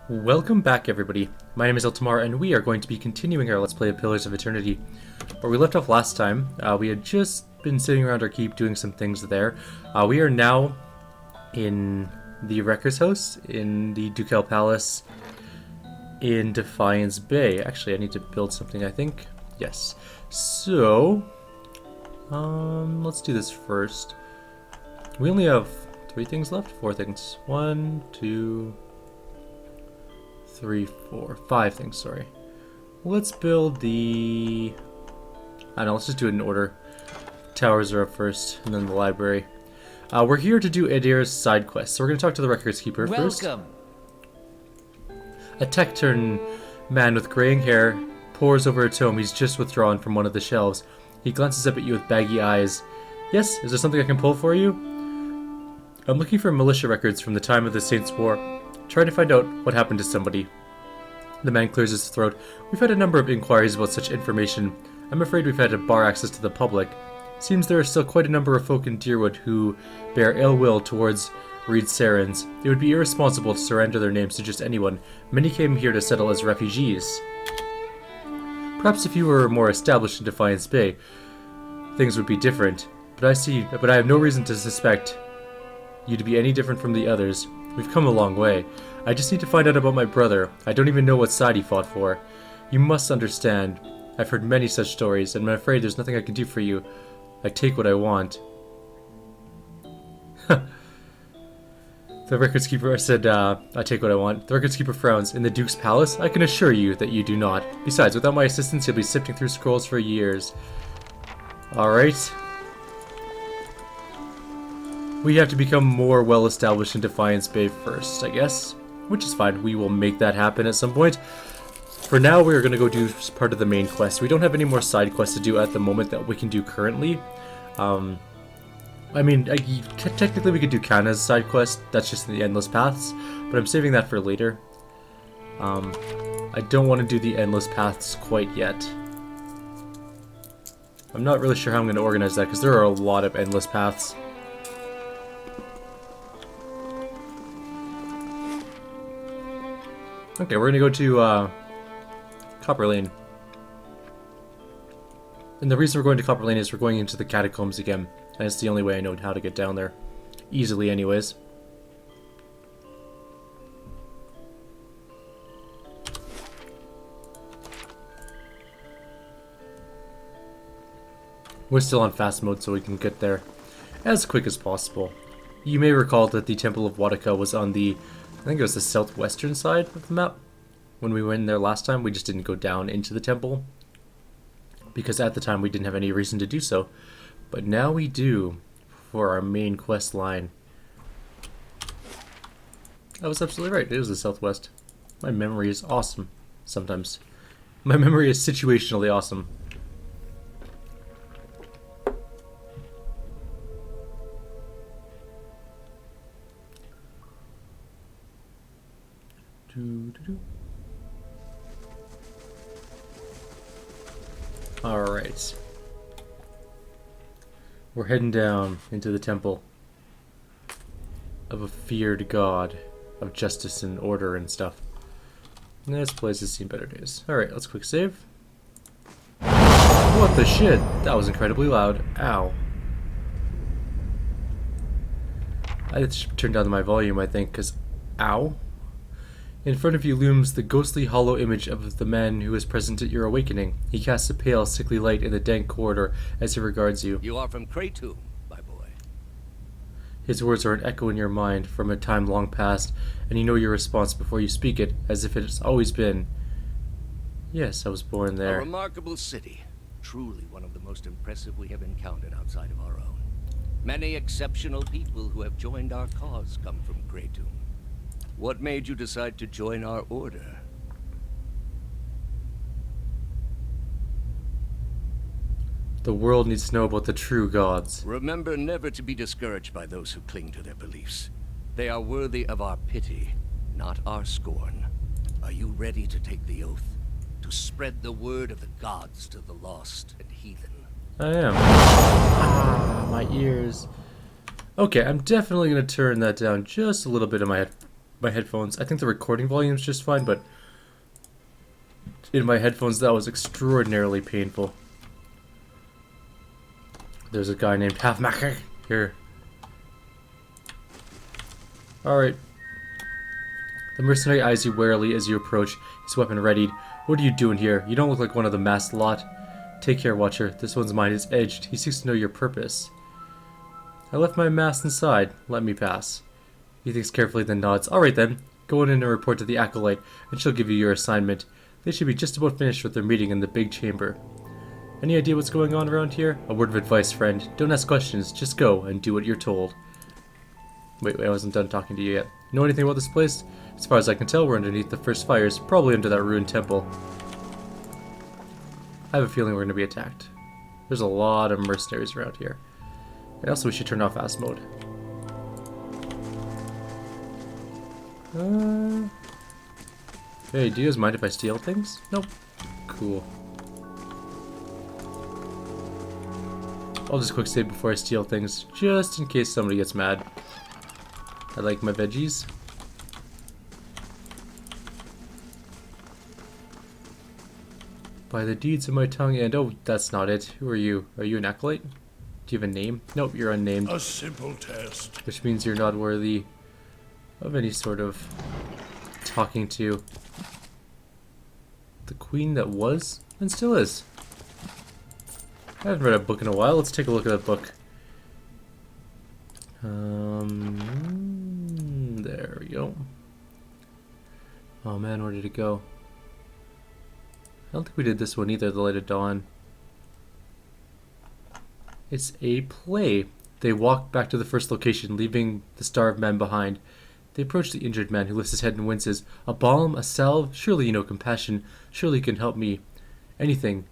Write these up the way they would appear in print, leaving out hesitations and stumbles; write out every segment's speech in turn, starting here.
Welcome back, everybody. My name is Eltimar, and we are going to be continuing our Let's Play of Pillars of Eternity. Where we left off last time, we had just been sitting around our keep doing some things there. We are now in the Wrecker's House, in the Ducal Palace, in Defiance Bay. Actually, I need to build something, I think. Yes. So, let's do this first. We only have 3 things left? 4 things. 1, 2... 3, 4, 5 things, sorry. Let's build the... I don't know, let's just do it in order. Towers are up first, and then the library. We're here to do Adair's side quest, so we're going to talk to the Records Keeper first. Welcome! A tech-turned man with graying hair pores over a tome he's just withdrawn from one of the shelves. He glances up at you with baggy eyes. Yes, is there something I can pull for you? I'm looking for militia records from the time of the Saints' War. Trying to find out what happened to somebody. The man clears his throat. We've had a number of inquiries about such information. I'm afraid we've had to bar access to the public. Seems there are still quite a number of folk in Deerwood who bear ill will towards Reed Sarens. It would be irresponsible to surrender their names to just anyone. Many came here to settle as refugees. Perhaps if you were more established in Defiance Bay, things would be different. But I have no reason to suspect you to be any different from the others. We've come a long way. I just need to find out about my brother. I don't even know what side he fought for. You must understand. I've heard many such stories, and I'm afraid there's nothing I can do for you. I take what I want. The Records Keeper said, I take what I want. The Records Keeper frowns. In the Duke's Palace? I can assure you that you do not. Besides, without my assistance, you'll be sifting through scrolls for years. Alright. We have to become more well-established in Defiance Bay first, I guess. Which is fine. We will make that happen at some point. For now, we're going to go do part of the main quest. We don't have any more side quests to do at the moment that we can do currently. I mean, technically we could do Kana's side quest. That's just in the Endless Paths. But I'm saving that for later. I don't want to do the Endless Paths quite yet. I'm not really sure how I'm going to organize that, because there are a lot of Endless Paths. Okay, we're gonna go to Copper Lane. And the reason we're going to Copper Lane is we're going into the catacombs again. And it's the only way I know how to get down there. Easily, anyways. We're still on fast mode, so we can get there as quick as possible. You may recall that the Temple of Woedica was on the... I think it was the southwestern side of the map. When we went in there last time, we just didn't go down into the temple. Because at the time we didn't have any reason to do so. But now we do for our main quest line. I was absolutely right. It was the southwest. My memory is awesome. Sometimes. My memory is situationally awesome. Alright. We're heading down into the temple of a feared god of justice and order and stuff. This place has seen better days. Alright, let's quick save. What the shit? That was incredibly loud. Ow. I should turn down my volume, I think, because... Ow. In front of you looms the ghostly hollow image of the man who is present at your awakening. He casts a pale, sickly light in the dank corridor as he regards you. You are from Kratom, my boy. His words are an echo in your mind from a time long past, and you know your response before you speak it, as if it has always been. Yes, I was born there. A remarkable city. Truly one of the most impressive we have encountered outside of our own. Many exceptional people who have joined our cause come from Kratom. What made you decide to join our order? The world needs to know about the true gods. Remember never to be discouraged by those who cling to their beliefs. They are worthy of our pity, not our scorn. Are you ready to take the oath? To spread the word of the gods to the lost and heathen? I am. Ah, my ears. Okay, I'm definitely going to turn that down just a little bit in my head. my headphones. I think the recording volume is just fine, but in my headphones that was extraordinarily painful. There's a guy named Halfmacher here. Alright. The mercenary eyes you warily as you approach, his weapon readied. What are you doing here? You don't look like one of the masked lot. Take care, Watcher. This one's mind is edged. He seeks to know your purpose. I left my mask inside. Let me pass. He thinks carefully, then nods. Alright then. Go in and report to the Acolyte, and she'll give you your assignment. They should be just about finished with their meeting in the big chamber. Any idea what's going on around here? A word of advice, friend. Don't ask questions. Just go and do what you're told. Wait, I wasn't done talking to you yet. Know anything about this place? As far as I can tell, we're underneath the first fires, probably under that ruined temple. I have a feeling we're going to be attacked. There's a lot of mercenaries around here. And also we should turn off fast mode. Hey, do you guys mind if I steal things? Nope. Cool. I'll just quick save before I steal things, just in case somebody gets mad. I like my veggies. By the deeds of my tongue and... Oh, that's not it. Who are you? Are you an acolyte? Do you have a name? Nope, you're unnamed. A simple test. Which means you're not worthy of any sort of talking to. The queen that was and still is. I haven't read a book in a while. Let's take a look at that book. There we go. Oh man, where did it go? I don't think we did this one either, The Light of Dawn. It's a play. They walk back to the first location, leaving the starved man behind. They approach the injured man, who lifts his head and winces. A balm? A salve? Surely you know compassion. Surely you can help me. Anything.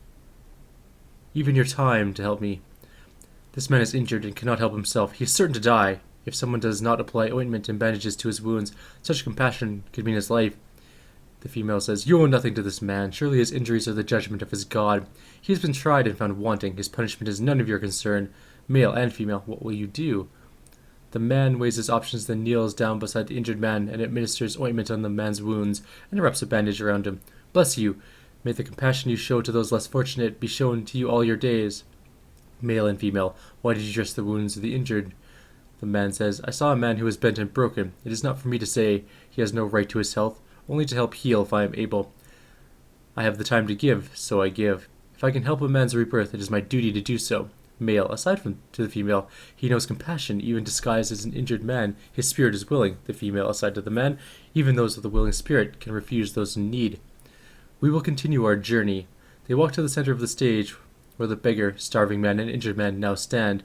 Even your time to help me. This man is injured and cannot help himself. He is certain to die. If someone does not apply ointment and bandages to his wounds, such compassion could mean his life. The female says, You owe nothing to this man. Surely his injuries are the judgment of his God. He has been tried and found wanting. His punishment is none of your concern. Male and female, what will you do? The man weighs his options, then kneels down beside the injured man and administers ointment on the man's wounds and wraps a bandage around him. Bless you. May the compassion you show to those less fortunate be shown to you all your days. Male and female, why did you dress the wounds of the injured? The man says, I saw a man who was bent and broken. It is not for me to say he has no right to his health, only to help heal if I am able. I have the time to give, so I give. If I can help a man's rebirth, it is my duty to do so. Male, aside from to the female, he knows compassion, even disguised as an injured man. His spirit is willing. The female, aside to the man, even those with a willing spirit can refuse those in need. We will continue our journey. They walk to the center of the stage, where the beggar, starving man, and injured man now stand.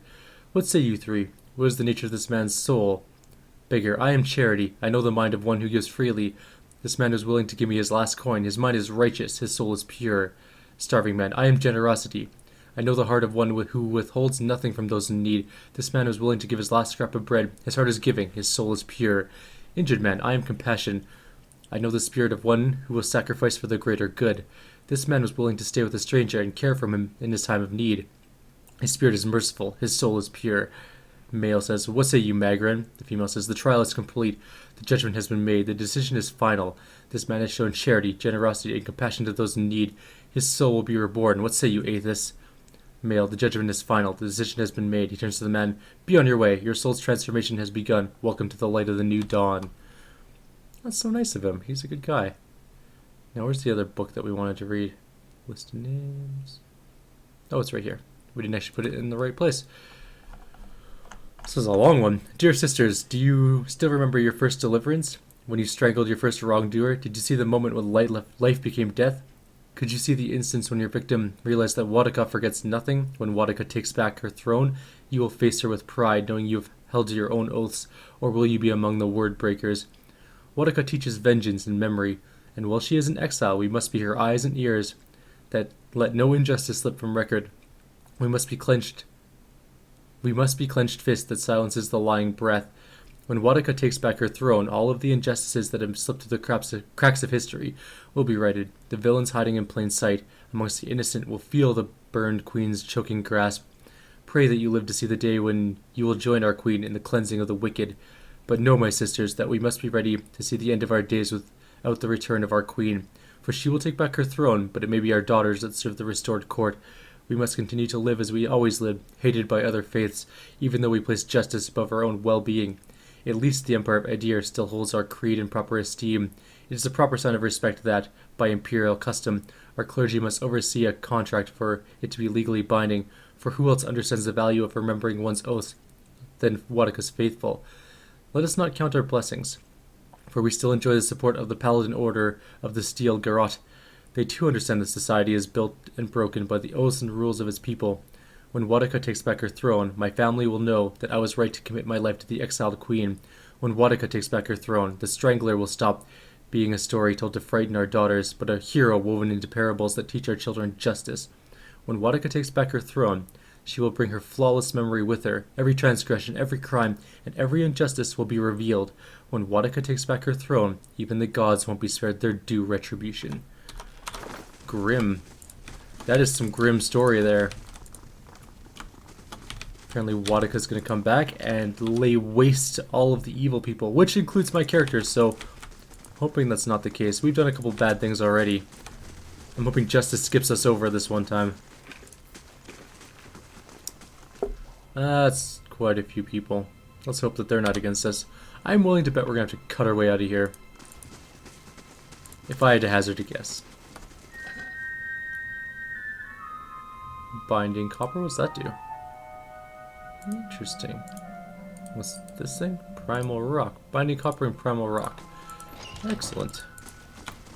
What say you three? What is the nature of this man's soul? Beggar, I am charity. I know the mind of one who gives freely. This man is willing to give me his last coin. His mind is righteous. His soul is pure. Starving man, I am generosity. I know the heart of one who withholds nothing from those in need. This man is willing to give his last scrap of bread. His heart is giving. His soul is pure. Injured man, I am compassion. I know the spirit of one who will sacrifice for the greater good. This man was willing to stay with a stranger and care for him in his time of need. His spirit is merciful. His soul is pure. Male says, What say you, Magrin? The female says, The trial is complete. The judgment has been made. The decision is final. This man has shown charity, generosity, and compassion to those in need. His soul will be reborn. What say you, Aethys? Male, the judgment is final. The decision has been made. He turns to the man. Be on your way. Your soul's transformation has begun. Welcome to the light of the new dawn. That's so nice of him. He's a good guy. Now, where's the other book that we wanted to read? List of names. Oh, it's right here. We didn't actually put it in the right place. This is a long one. Dear sisters, do you still remember your first deliverance? When you strangled your first wrongdoer? Did you see the moment when life became death? Could you see the instance when your victim realized that Woedica forgets nothing? When Woedica takes back her throne, you will face her with pride, knowing you have held to your own oaths, or will you be among the word breakers? Woedica teaches vengeance and memory, and while she is in exile, we must be her eyes and ears, that let no injustice slip from record. We must be clenched fist that silences the lying breath. When Woedica takes back her throne, all of the injustices that have slipped through the cracks of history will be righted. The villains hiding in plain sight amongst the innocent will feel the burned queen's choking grasp. Pray that you live to see the day when you will join our queen in the cleansing of the wicked. But know, my sisters, that we must be ready to see the end of our days without the return of our queen. For she will take back her throne, but it may be our daughters that serve the restored court. We must continue to live as we always lived, hated by other faiths, even though we place justice above our own well-being. At least the Empire of Edir still holds our creed in proper esteem. It is a proper sign of respect that, by imperial custom, our clergy must oversee a contract for it to be legally binding, for who else understands the value of remembering one's oaths than Woedica's faithful? Let us not count our blessings, for we still enjoy the support of the Paladin Order of the Steel Garrote. They too understand that society is built and broken by the oaths and rules of its people. When Woedica takes back her throne, my family will know that I was right to commit my life to the exiled queen. When Woedica takes back her throne, the Strangler will stop being a story told to frighten our daughters, but a hero woven into parables that teach our children justice. When Woedica takes back her throne, she will bring her flawless memory with her. Every transgression, every crime, and every injustice will be revealed. When Woedica takes back her throne, even the gods won't be spared their due retribution. Grim. That is some grim story there. Apparently Woedica's going to come back and lay waste to all of the evil people, which includes my characters, so hoping that's not the case. We've done a couple bad things already. I'm hoping justice skips us over this one time. That's quite a few people. Let's hope that they're not against us. I'm willing to bet we're going to have to cut our way out of here. If I had to hazard a guess. Binding copper, what's that do? Interesting. What's this thing? Primal rock. Binding copper and primal rock. Excellent.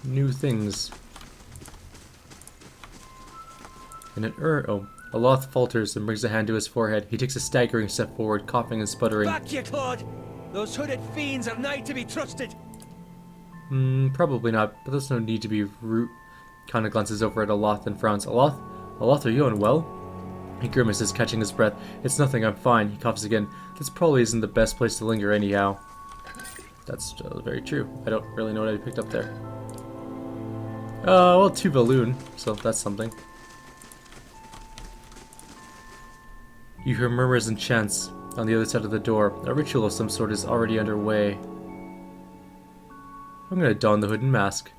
New things. And an oh. Aloth falters and brings a hand to his forehead. He takes a staggering step forward, coughing and sputtering. Back, you clod! Those hooded fiends are nigh to be trusted. Probably not, but there's no need to be rude. Kinda glances over at Aloth and frowns. Aloth? Aloth, are you unwell? He grimaces, catching his breath. It's nothing, I'm fine. He coughs again. This probably isn't the best place to linger anyhow. That's very true. I don't really know what I picked up there. Well, 2 balloon, so that's something. You hear murmurs and chants on the other side of the door. A ritual of some sort is already underway. I'm gonna don the hood and mask.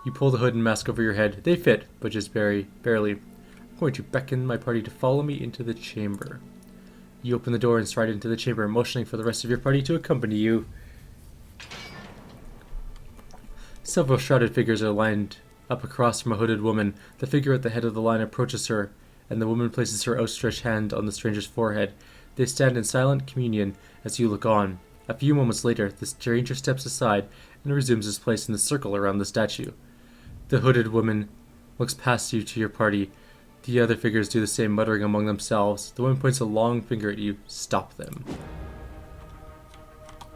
You pull the hood and mask over your head. They fit, but just barely. I'm going to beckon my party to follow me into the chamber. You open the door and stride into the chamber, motioning for the rest of your party to accompany you. Several shrouded figures are lined up across from a hooded woman. The figure at the head of the line approaches her, and the woman places her outstretched hand on the stranger's forehead. They stand in silent communion as you look on. A few moments later, the stranger steps aside and resumes his place in the circle around the statue. The hooded woman looks past you to your party. The other figures do the same, muttering among themselves. The woman points a long finger at you. Stop them.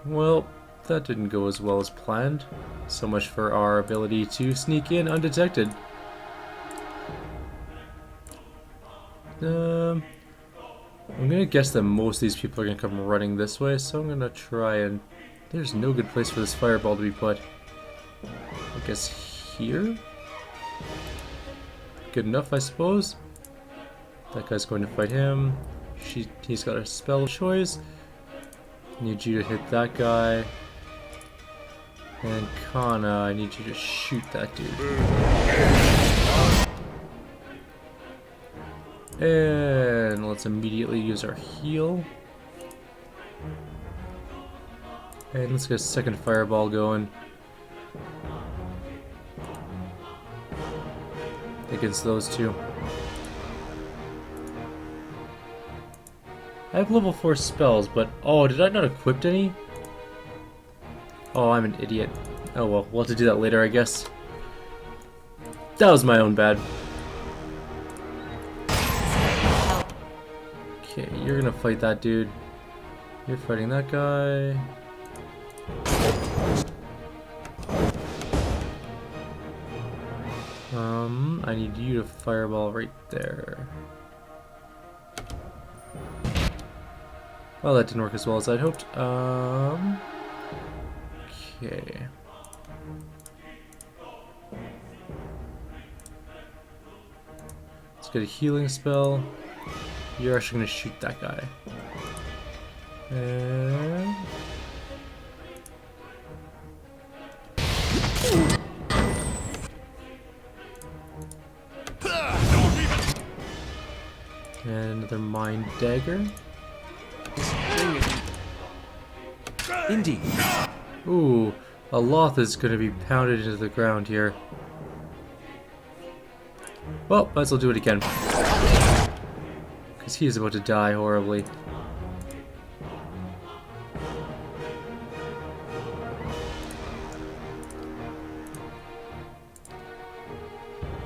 Well, that didn't go as well as planned. So much for our ability to sneak in undetected. I'm gonna guess that most of these people are gonna come running this way, so I'm gonna try and... There's no good place for this fireball to be put. I guess here? Good enough, I suppose. That guy's going to fight him. He's got a spell choice. Need you to hit that guy. And Kana, I need you to shoot that dude. And let's immediately use our heal. And let's get a second fireball going. Against those two. I have level 4 spells, but... Oh, did I not equip any? Oh, I'm an idiot. Oh well, we'll have to do that later, I guess. That was my own bad. Okay, you're gonna fight that dude. You're fighting that guy. I need you to fireball right there. Well, that didn't work as well as I'd hoped. Okay. Let's get a healing spell. You're actually gonna shoot that guy. And Mind Dagger. Indeed. Ooh, a Loth is going to be pounded into the ground here. Well, might as well do it again. Because he is about to die horribly.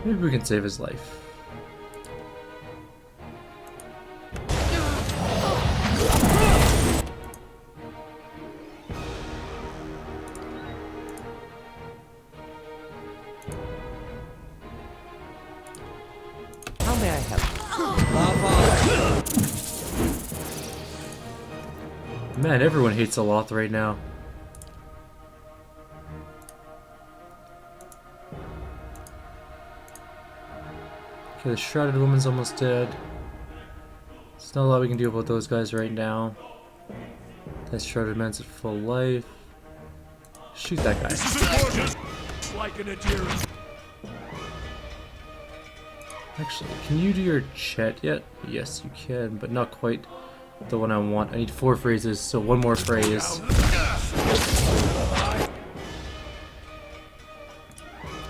Maybe we can save his life. How may I help? Man, everyone hates a Loth right now. Okay, the Shrouded Woman's almost dead. There's not a lot we can do about those guys right now. That Shrouded Man's at full life. Shoot that guy. Actually, can you do your chat yet? Yes, you can, but not quite the one I want. I need 4 phrases, so one more phrase.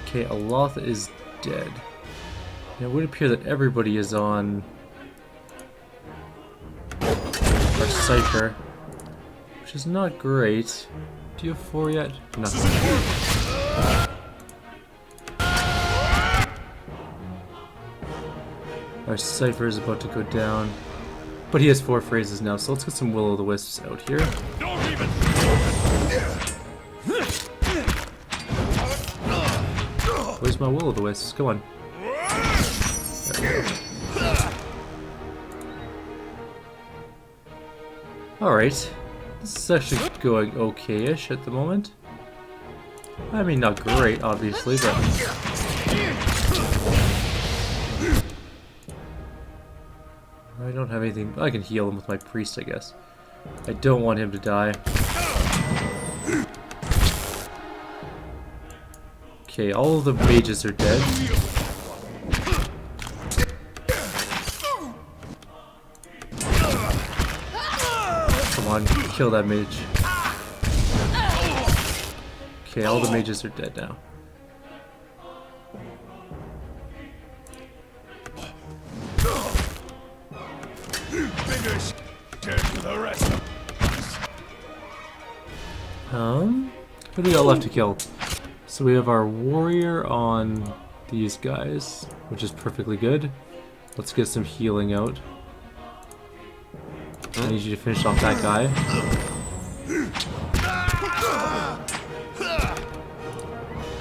Okay, a Loth is dead. It would appear that everybody is on our Cypher, which is not great. Do you have 4 yet? Nothing. Our Cypher is about to go down, but he has 4 phrases now, so let's get some Will-o'-the-Wisps out here. Where's my Will-o'-the-Wisps? Go on. Alright, this is actually going okay-ish at the moment. I mean, not great, obviously, but... I don't have anything... I can heal him with my priest, I guess. I don't want him to die. Okay, all of the mages are dead. Come on, kill that mage. Okay, all the mages are dead now. Who do we got left to kill? So we have our warrior on these guys, which is perfectly good. Let's get some healing out. I need you to finish off that guy.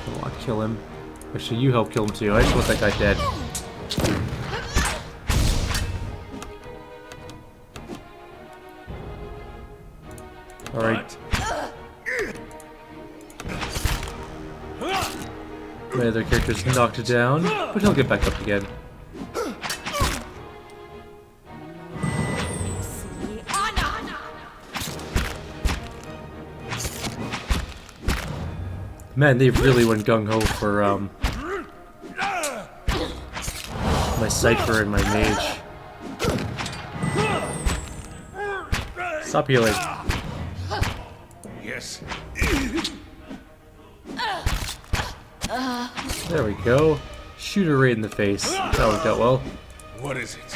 Come on, kill him. Actually, you help kill him too. I just want that guy dead. Alright. My other character's knocked down, but he'll get back up again. Man, they really went gung-ho for my Cypher and my Mage. Stop healing. Yes. There we go. Shoot her right in the face. That worked out well. What is it?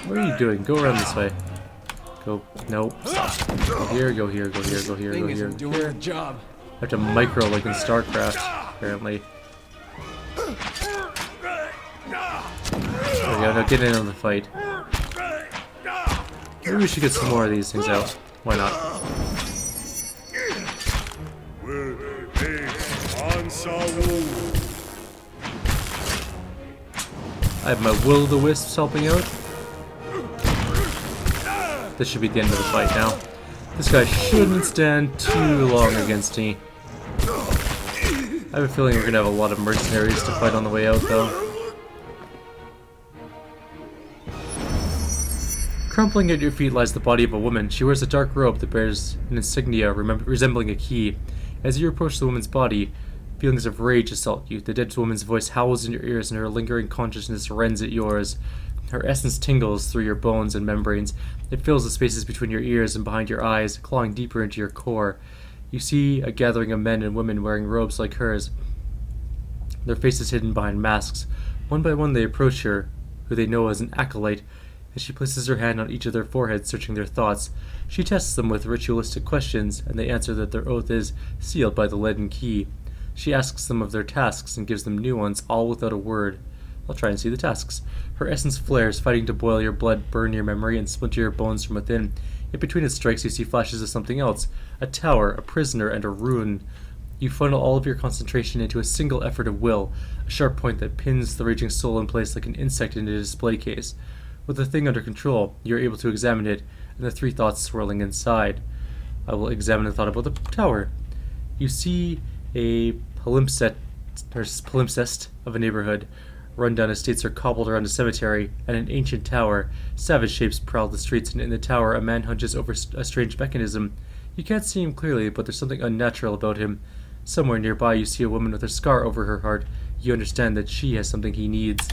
What are you doing? Go around this way. Go. Nope. Stop. Go here, go here, go here, go here, go here. Doing the job. I have to micro like in StarCraft, apparently. There we go, now get in on the fight. Maybe we should get some more of these things out. Why not? I have my Will-o'-the-Wisps helping out. This should be the end of the fight now. This guy shouldn't stand too long against me. I have a feeling we're going to have a lot of mercenaries to fight on the way out, though. Crumpling at your feet lies the body of a woman. She wears a dark robe that bears an insignia resembling a key. As you approach the woman's body, feelings of rage assault you. The dead woman's voice howls in your ears, and her lingering consciousness rends at yours. Her essence tingles through your bones and membranes. It fills the spaces between your ears and behind your eyes, clawing deeper into your core. You see a gathering of men and women wearing robes like hers, their faces hidden behind masks. One by one they approach her, who they know as an acolyte, and she places her hand on each of their foreheads, searching their thoughts. She tests them with ritualistic questions, and they answer that their oath is sealed by the leaden key. She asks them of their tasks and gives them new ones, all without a word. I'll try and see the tasks. Her essence flares, fighting to boil your blood, burn your memory, and splinter your bones from within. Yet between its strikes you see flashes of something else. A tower, a prisoner, and a rune. You funnel all of your concentration into a single effort of will, a sharp point that pins the raging soul in place like an insect in a display case. With the thing under control, you are able to examine it, and the three thoughts swirling inside. I will examine the thought about the tower. You see a palimpsest of a neighborhood. Run-down estates are cobbled around a cemetery, and an ancient tower. Savage shapes prowl the streets, and in the tower a man hunches over a strange mechanism. You can't see him clearly, but there's something unnatural about him. Somewhere nearby you see a woman with a scar over her heart. You understand that she has something he needs.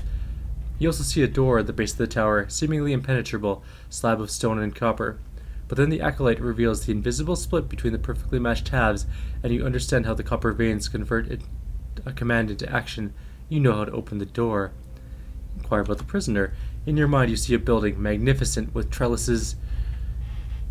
You also see a door at the base of the tower, seemingly impenetrable, slab of stone and copper. But then the acolyte reveals the invisible split between the perfectly matched halves, and you understand how the copper veins convert a command into action. You know how to open the door. Inquire about the prisoner. In your mind you see a building, magnificent, with trellises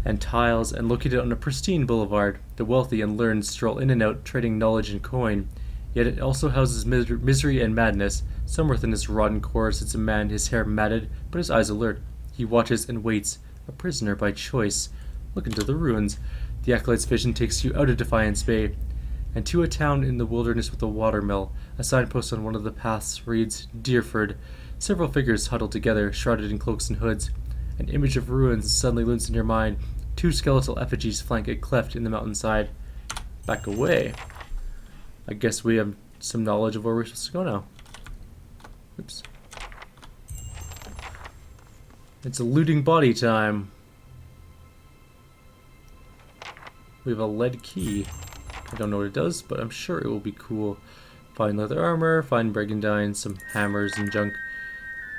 and tiles, and located on a pristine boulevard. The wealthy and learned stroll in and out, trading knowledge and coin. Yet it also houses misery and madness. Somewhere within its rotten core sits a man, his hair matted, but his eyes alert. He watches and waits, a prisoner by choice. Look into the ruins. The acolyte's vision takes you out of Defiance Bay, and to a town in the wilderness with a watermill. A signpost on one of the paths reads, Deerford. Several figures huddle together, shrouded in cloaks and hoods. An image of ruins suddenly looms in your mind. Two skeletal effigies flank a cleft in the mountainside. Back away. I guess we have some knowledge of where we're supposed to go now. Oops. It's a looting body time. We have a lead key. I don't know what it does, but I'm sure it will be cool. Fine leather armor, fine brigandine, some hammers and junk.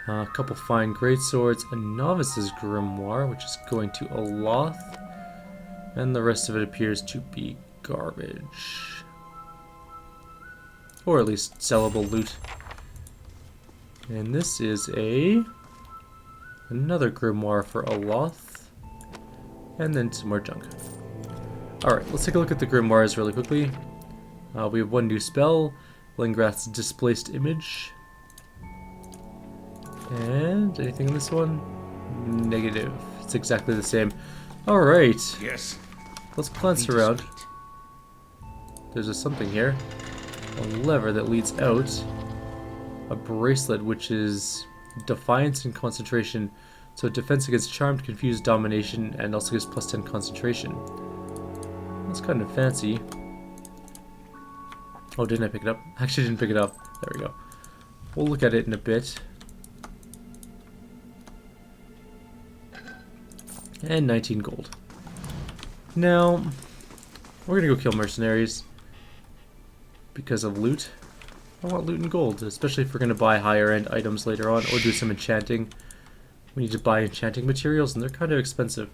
A couple fine greatswords, a novice's grimoire, which is going to Aloth. And the rest of it appears to be garbage. Or at least sellable loot. And this is another grimoire for Aloth. And then some more junk. Alright, let's take a look at the grimoires really quickly. We have one new spell, Lingrath's Displaced Image. And anything in this one? Negative. It's exactly the same. Alright. Yes. Let's glance around. There's a something here. A lever that leads out. A bracelet which is Defiance and Concentration. So defense against Charmed, Confused, Domination, and also gives plus 10 concentration. That's kind of fancy. Oh, didn't I pick it up? Actually, didn't pick it up. There we go. We'll look at it in a bit. And 19 gold. Now, we're gonna go kill mercenaries. Because of loot. I want loot and gold, especially if we're gonna buy higher end items later on, or do some enchanting. We need to buy enchanting materials, and they're kind of expensive.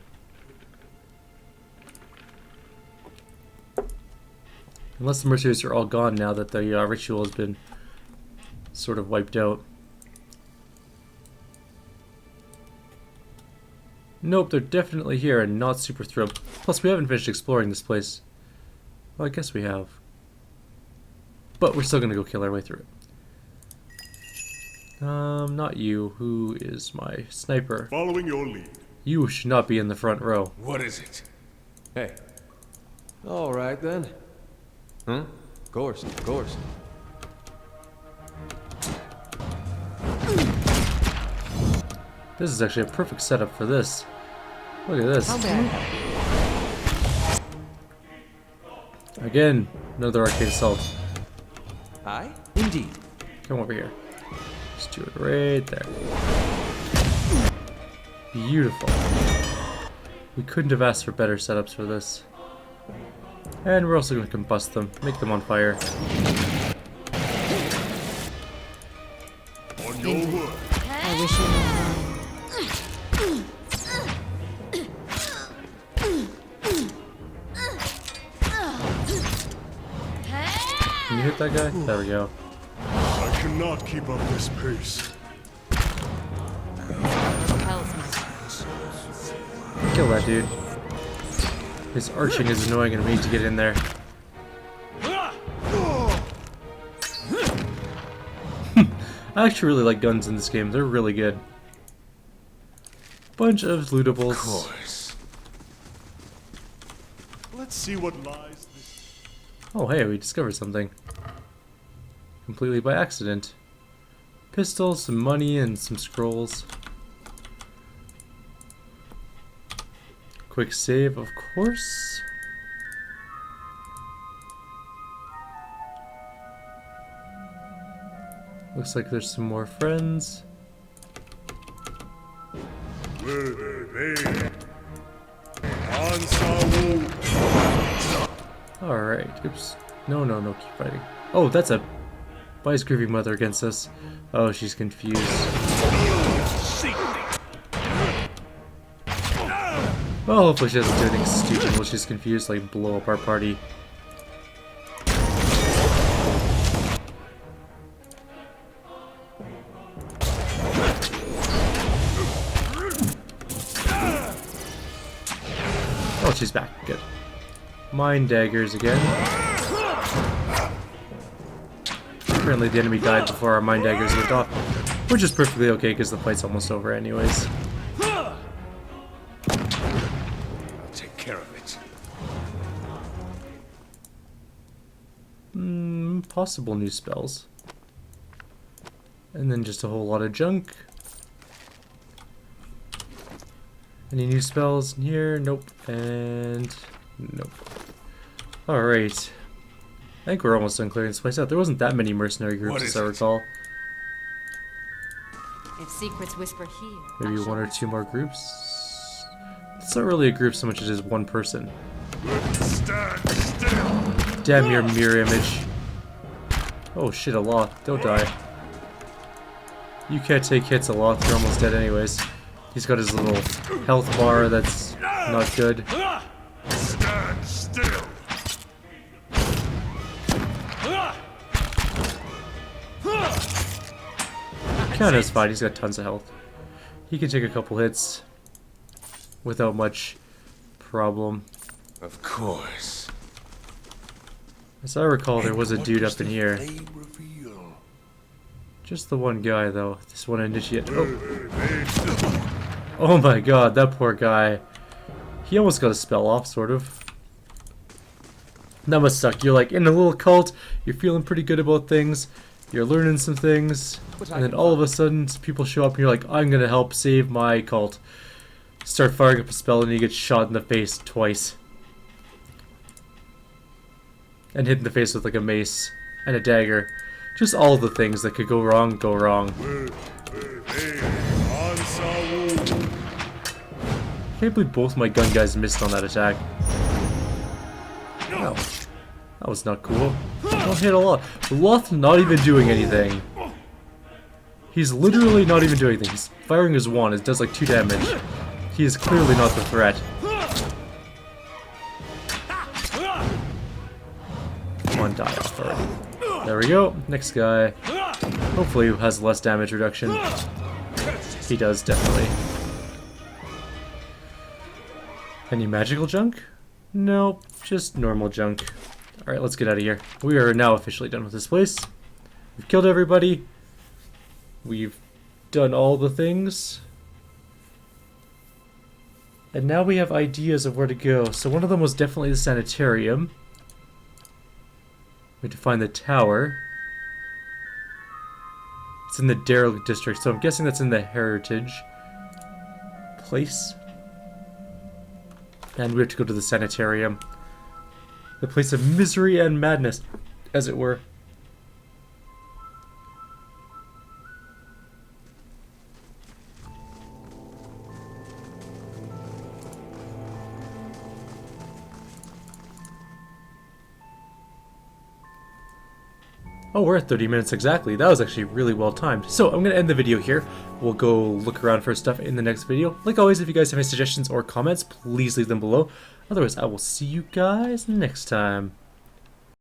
Unless the mercenaries are all gone now that the ritual has been sort of wiped out. Nope, they're definitely here and not super thrilled. Plus, we haven't finished exploring this place. Well, I guess we have. But we're still gonna go kill our way through it. Not you. Who is my sniper? Following your lead. You should not be in the front row. What is it? Hey. All right then. Huh? Of course, of course. This is actually a perfect setup for this. Look at this. Again, another arcade assault. Aye, indeed. Come over here. Just do it right there. Beautiful. We couldn't have asked for better setups for this. And we're also going to combust them, make them on fire. On your word. I wish you no harm. Can you hit that guy? There we go. I cannot keep up this pace. Kill that dude. His arching is annoying and we need to get in there. I actually really like guns in this game. They're really good. Bunch of lootables. Of course. Let's see what lies this. Oh hey, we discovered something. Completely by accident. Pistol, some money, and some scrolls. Quick save, of course. Looks like there's some more friends. Alright, oops. No, keep fighting. Oh, that's a... Why is Groovy Mother against us? Oh, she's confused. Well, hopefully she doesn't do anything stupid while she's confused, like blow up our party. Oh, she's back. Good. Mind daggers again. Apparently the enemy died before our mind daggers went off, which is perfectly okay because the fight's almost over anyways. I'll take care of it. Possible new spells. And then just a whole lot of junk. Any new spells in here? Nope. And nope. Alright. I think we're almost done clearing this place out. There wasn't that many mercenary groups as I recall. If secrets whisper here, Maybe one or two more groups. It's not really a group so much as just one person. Stand still. Damn your mirror image. Oh shit, a Loth. Don't die. You can't take hits a Loth, you're almost dead anyways. He's got his little health bar that's not good. Stand still. Kanna's fine, he's got tons of health. He can take a couple hits without much problem. Of course. As I recall, there was a dude up in here. Just the one guy, though. This one initiate. Oh. Oh my god, that poor guy. He almost got a spell off, sort of. That must suck. You're like in a little cult, you're feeling pretty good about things, you're learning some things, and then all of a sudden people show up and you're like, I'm gonna help save my cult. Start firing up a spell and you get shot in the face twice. And hit in the face with like a mace and a dagger. Just all the things that could go wrong, go wrong. I can't believe both my gun guys missed on that attack. Wow. That was not cool. Don't hit a lot. Loth not even doing anything. He's literally not even doing anything. He's firing his wand. It does like 2 damage. He is clearly not the threat. Come on, die off already. There we go. Next guy. Hopefully has less damage reduction. He does, definitely. Any magical junk? Nope, just normal junk. Alright, let's get out of here. We are now officially done with this place. We've killed everybody. We've done all the things. And now we have ideas of where to go. So one of them was definitely the Sanitarium. We had to find the tower. It's in the Derelict district, so I'm guessing that's in the Heritage place. And we have to go to the Sanitarium. The place of misery and madness, as it were. Oh, we're at 30 minutes exactly. That was actually really well timed. So I'm going to end the video here. We'll go look around for stuff in the next video. Like always, if you guys have any suggestions or comments, please leave them below. Otherwise, I will see you guys next time.